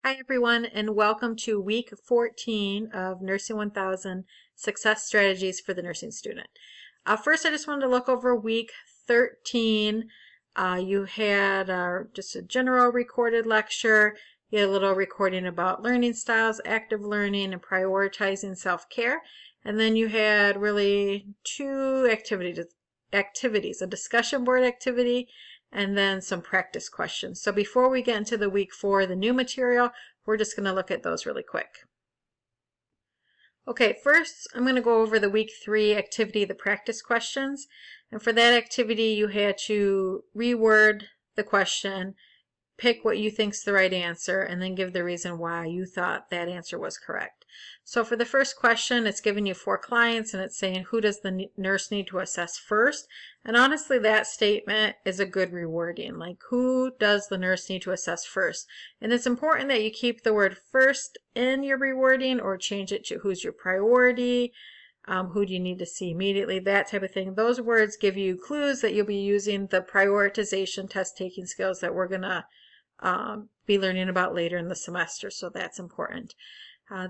Hi everyone, and welcome to week 14 of Nursing 1000 Success Strategies for the Nursing Student. First, I just wanted to look over week 13. You had just a general recorded lecture. You had a little recording about learning styles, active learning, and prioritizing self-care. And then you had really two activities, a discussion board activity and then some practice questions. So before we get into the week 4, the new material, we're just going to look at those really quick. Okay, first I'm going to go over the week 3 activity, the practice questions. And for that activity, you had to reword the question, pick what you think's the right answer, and then give the reason why you thought that answer was correct. So for the first question, it's giving you 4 clients, and it's saying, who does the nurse need to assess first? And honestly, that statement is a good rewording. Like, who does the nurse need to assess first? And it's important that you keep the word first in your rewording or change it to who's your priority, who do you need to see immediately, that type of thing. Those words give you clues that you'll be using the prioritization test-taking skills that we're going to be learning about later in the semester, so that's important.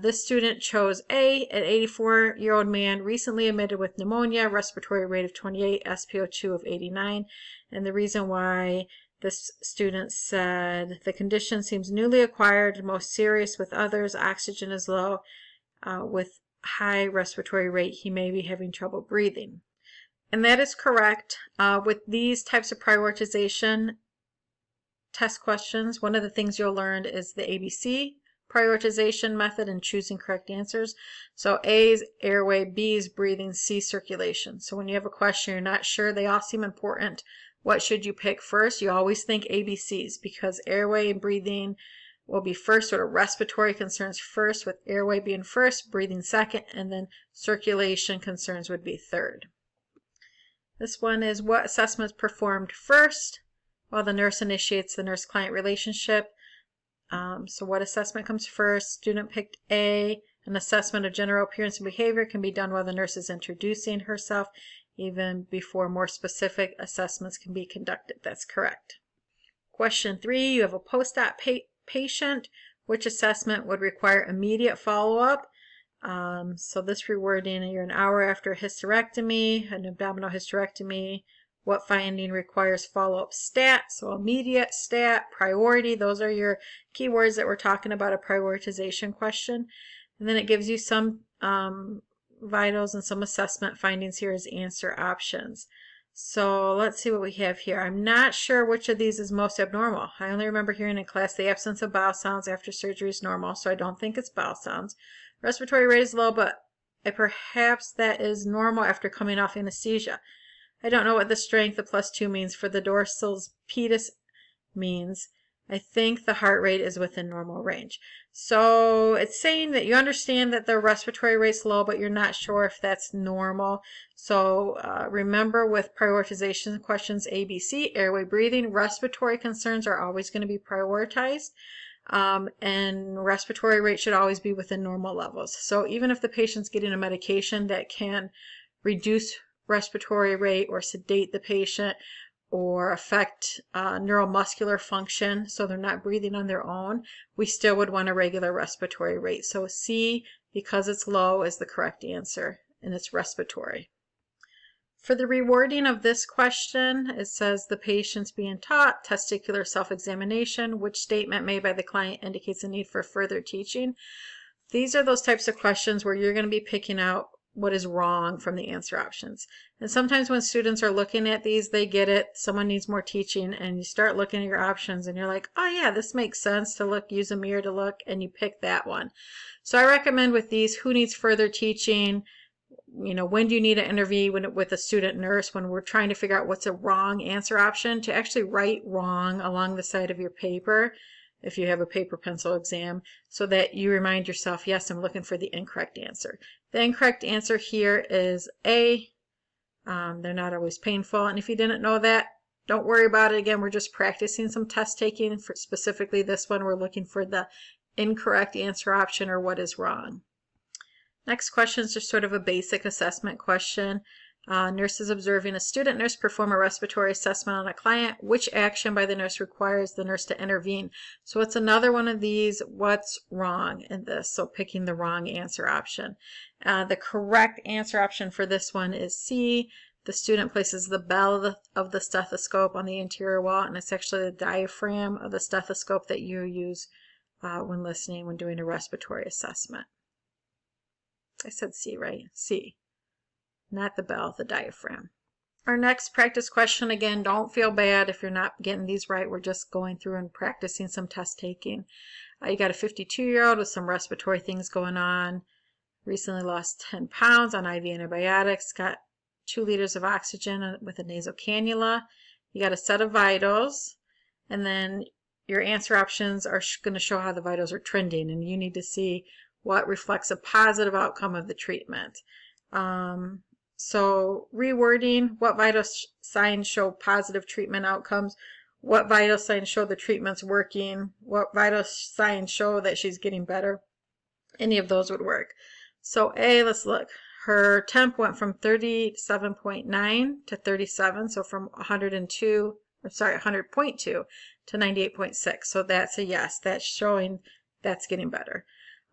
This student chose A, an 84-year-old man recently admitted with pneumonia, respiratory rate of 28, SpO2 of 89. And the reason why this student said the condition seems newly acquired, most serious with others, oxygen is low, with high respiratory rate, he may be having trouble breathing. And that is correct. With these types of prioritization test questions, one of the things you'll learn is the ABC prioritization method and choosing correct answers. So A is airway, B is breathing, C circulation. So when you have a question you're not sure, they all seem important. What should you pick first? You always think ABCs because airway and breathing will be first, sort of respiratory concerns first, with airway being first, breathing second, and then circulation concerns would be third. This one is what assessment is performed first while the nurse initiates the nurse-client relationship. So what assessment comes first? Student picked A. An assessment of general appearance and behavior can be done while the nurse is introducing herself, even before more specific assessments can be conducted. That's correct. Question 3, you have a post-op patient. Which assessment would require immediate follow-up? So this rewording, you're an hour after a hysterectomy, an abdominal hysterectomy. What finding requires follow-up stat? So immediate, stat, priority. Those are your keywords that we're talking about, a prioritization question. And then it gives you some vitals and some assessment findings here as answer options. So let's see what we have here. I'm not sure which of these is most abnormal. I only remember hearing in class the absence of bowel sounds after surgery is normal, so I don't think it's bowel sounds. Respiratory rate is low, but perhaps that is normal after coming off anesthesia. I don't know what the strength of +2 means for the dorsal pedis means. I think the heart rate is within normal range. So it's saying that you understand that the respiratory rate's low, but you're not sure if that's normal. So remember with prioritization questions ABC, airway, breathing, respiratory concerns are always going to be prioritized. And respiratory rate should always be within normal levels. So even if the patient's getting a medication that can reduce respiratory rate or sedate the patient or affect neuromuscular function so they're not breathing on their own, we still would want a regular respiratory rate. So C, because it's low, is the correct answer, and it's respiratory. For the rewording of this question, it says the patient's being taught testicular self-examination. Which statement made by the client indicates a need for further teaching? These are those types of questions where you're going to be picking out what is wrong from the answer options. And sometimes when students are looking at these, they get it, someone needs more teaching, and you start looking at your options and you're like, oh yeah, this makes sense to look, use a mirror to look, and you pick that one. So I recommend with these, who needs further teaching, when do you need to interview with a student nurse when we're trying to figure out what's a wrong answer option, to actually write wrong along the side of your paper if you have a paper pencil exam, so that you remind yourself, yes, I'm looking for the incorrect answer. The incorrect answer here is A. They're not always painful. And if you didn't know that, don't worry about it. Again, we're just practicing some test taking. For specifically this one, we're looking for the incorrect answer option or what is wrong. Next question is just sort of a basic assessment question. Nurse is observing a student nurse perform a respiratory assessment on a client. Which action by the nurse requires the nurse to intervene? So it's another one of these, what's wrong in this? So picking the wrong answer option. The correct answer option for this one is C. The student places the bell of the stethoscope on the anterior wall, and it's actually the diaphragm of the stethoscope that you use when listening, when doing a respiratory assessment. I said C, right? C. Not the bell, the diaphragm. Our next practice question, again, don't feel bad if you're not getting these right. We're just going through and practicing some test taking. You got a 52-year-old with some respiratory things going on. Recently lost 10 pounds on IV antibiotics. Got 2 liters of oxygen with a nasal cannula. You got a set of vitals. And then your answer options are going to show how the vitals are trending. And you need to see what reflects a positive outcome of the treatment. So rewording, what vital signs show positive treatment outcomes? What vital signs show the treatment's working? What vital signs show that she's getting better? Any of those would work. So A, let's look. Her temp went from 37.9 to 37, so from 100.2 to 98.6. So that's a yes. That's showing that's getting better.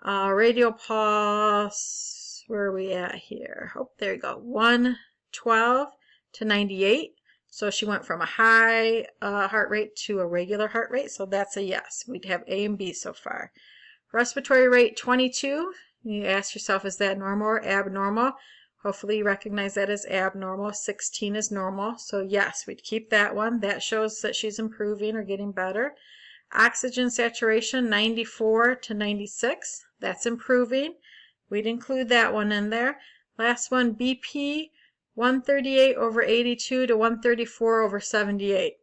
Radial pulse, where are we at here? Oh, there you go. 112 to 98. So she went from a high heart rate to a regular heart rate. So that's a yes. We'd have A and B so far. Respiratory rate 22. You ask yourself, is that normal or abnormal? Hopefully you recognize that as abnormal. 16 is normal. So yes, we'd keep that one. That shows that she's improving or getting better. Oxygen saturation 94 to 96. That's improving. We'd include that one in there. Last one, BP 138 over 82 to 134 over 78.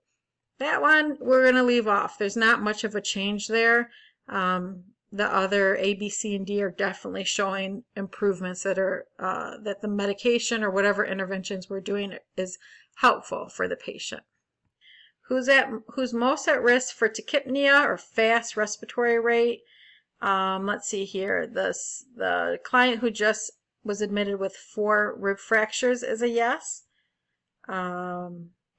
That one we're going to leave off. There's not much of a change there. The other A, B, C, and D are definitely showing improvements that are that the medication or whatever interventions we're doing is helpful for the patient. Who's most at risk for tachypnea or fast respiratory rate? Let's see here. The client who just was admitted with 4 rib fractures is a yes.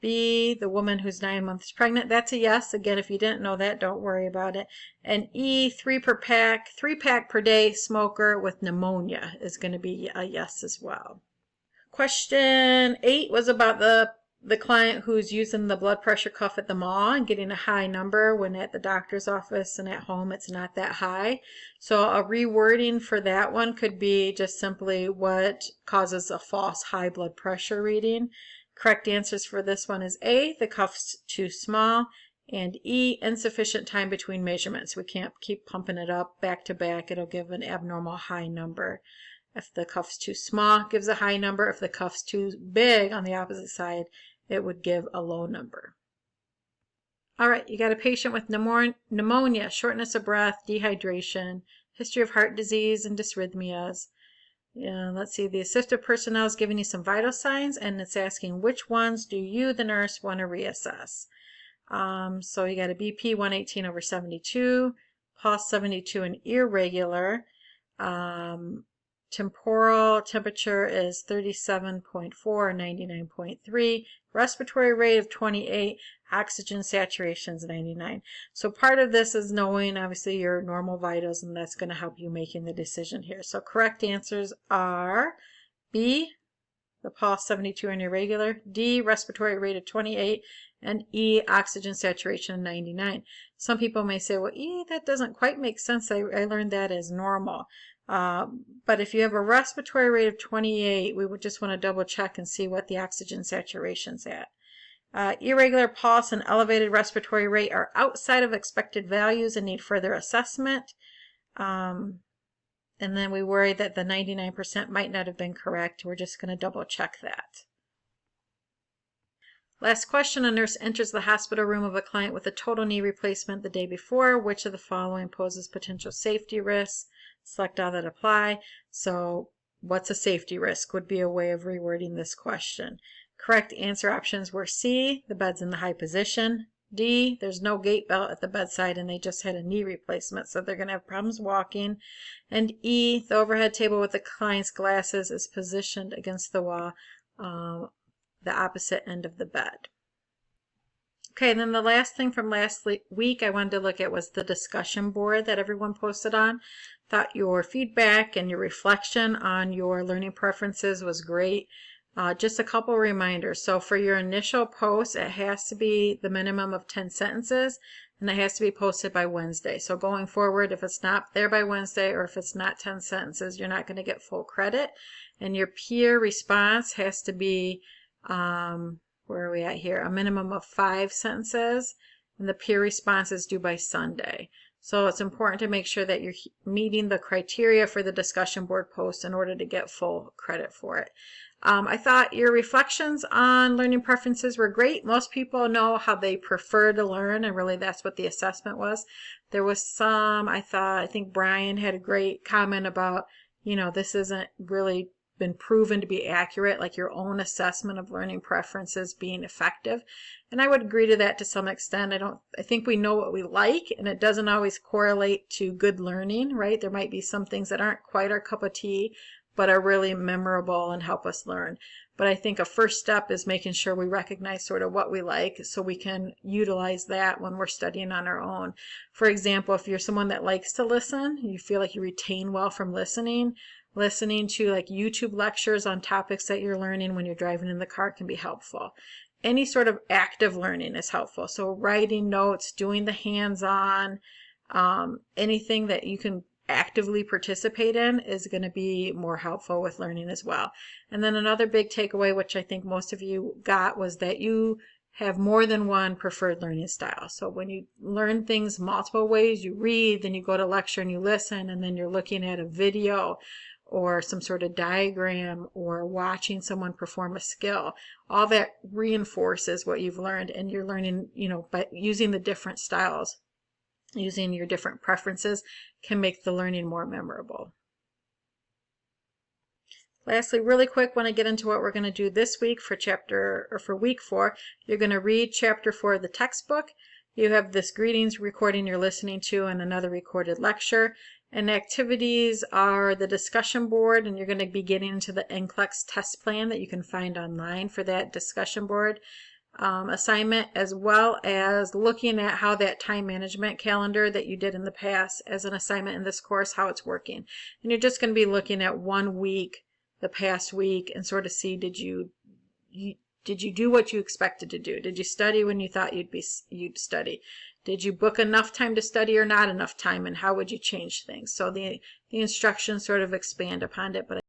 B, the woman who's 9 months pregnant, that's a yes. Again, if you didn't know that, don't worry about it. And E, 3 pack per day smoker with pneumonia is going to be a yes as well. Question 8 was about the client who's using the blood pressure cuff at the mall and getting a high number when at the doctor's office and at home it's not that high. So a rewording for that one could be just simply what causes a false high blood pressure reading. Correct answers for this one is A, the cuff's too small, and E, insufficient time between measurements. We can't keep pumping it up back to back. It'll give an abnormal high number. If the cuff's too small, it gives a high number. If the cuff's too big on the opposite side, it would give a low number. All right, you got a patient with pneumonia, shortness of breath, dehydration, history of heart disease, and dysrhythmias. Let's see, the assistive personnel is giving you some vital signs, and it's asking which ones do you, the nurse, want to reassess. So you got a BP 118 over 72, pulse 72 and irregular. Temporal temperature is 37.4 or 99.3. Respiratory rate of 28. Oxygen saturation is 99. So part of this is knowing, obviously, your normal vitals, and that's going to help you making the decision here. So correct answers are B, the pulse 72 and irregular, D, respiratory rate of 28, and E, oxygen saturation 99. Some people may say, well, E, that doesn't quite make sense. I learned that as normal. But if you have a respiratory rate of 28, we would just want to double check and see what the oxygen saturation's at. Irregular pulse and elevated respiratory rate are outside of expected values and need further assessment. And then we worry that the 99% might not have been correct. We're just going to double check that. Last question, a nurse enters the hospital room of a client with a total knee replacement the day before. Which of the following poses potential safety risks? Select all that apply. So what's a safety risk would be a way of rewording this question. Correct answer options were C, the bed's in the high position. D, there's no gait belt at the bedside and they just had a knee replacement, so they're going to have problems walking. And E, the overhead table with the client's glasses is positioned against the wall the opposite end of the bed. Okay, and then the last thing from last week I wanted to look at was the discussion board that everyone posted on. Thought your feedback and your reflection on your learning preferences was great. Just a couple reminders. So for your initial post, it has to be the minimum of 10 sentences, and it has to be posted by Wednesday. So going forward, if it's not there by Wednesday, or if it's not 10 sentences, you're not going to get full credit. And your peer response has to be, where are we at here? A minimum of 5 sentences, and the peer response is due by Sunday. So it's important to make sure that you're meeting the criteria for the discussion board post in order to get full credit for it. I thought your reflections on learning preferences were great. Most people know how they prefer to learn, and really that's what the assessment was. There was some, I think Brian had a great comment about, this isn't really been proven to be accurate, like your own assessment of learning preferences being effective. And I would agree to that to some extent. I think we know what we like, and it doesn't always correlate to good learning, right? There might be some things that aren't quite our cup of tea, but are really memorable and help us learn. But I think a first step is making sure we recognize sort of what we like so we can utilize that when we're studying on our own. For example, if you're someone that likes to listen, you feel like you retain well from listening to like YouTube lectures on topics that you're learning when you're driving in the car can be helpful. Any sort of active learning is helpful. So writing notes, doing the hands-on, anything that you can actively participate in is going to be more helpful with learning as well. And then another big takeaway, which I think most of you got, was that you have more than one preferred learning style. So when you learn things multiple ways, you read, then you go to lecture and you listen, and then you're looking at a video or some sort of diagram or watching someone perform a skill. All that reinforces what you've learned, and you're learning, by using the different styles. Using your different preferences can make the learning more memorable. Lastly, really quick, when I get into what we're going to do this week for week 4, you're going to read chapter 4 of the textbook. You have this greetings recording you're listening to and another recorded lecture. And activities are the discussion board, and you're going to be getting into the NCLEX test plan that you can find online for that discussion board assignment, as well as looking at how that time management calendar that you did in the past as an assignment in this course, how it's working. And you're just going to be looking at 1 week, the past week, and sort of see, did you do what you expected to do? Did you study when you thought you'd study? Did you book enough time to study or not enough time, and how would you change things? So the instructions sort of expand upon it, but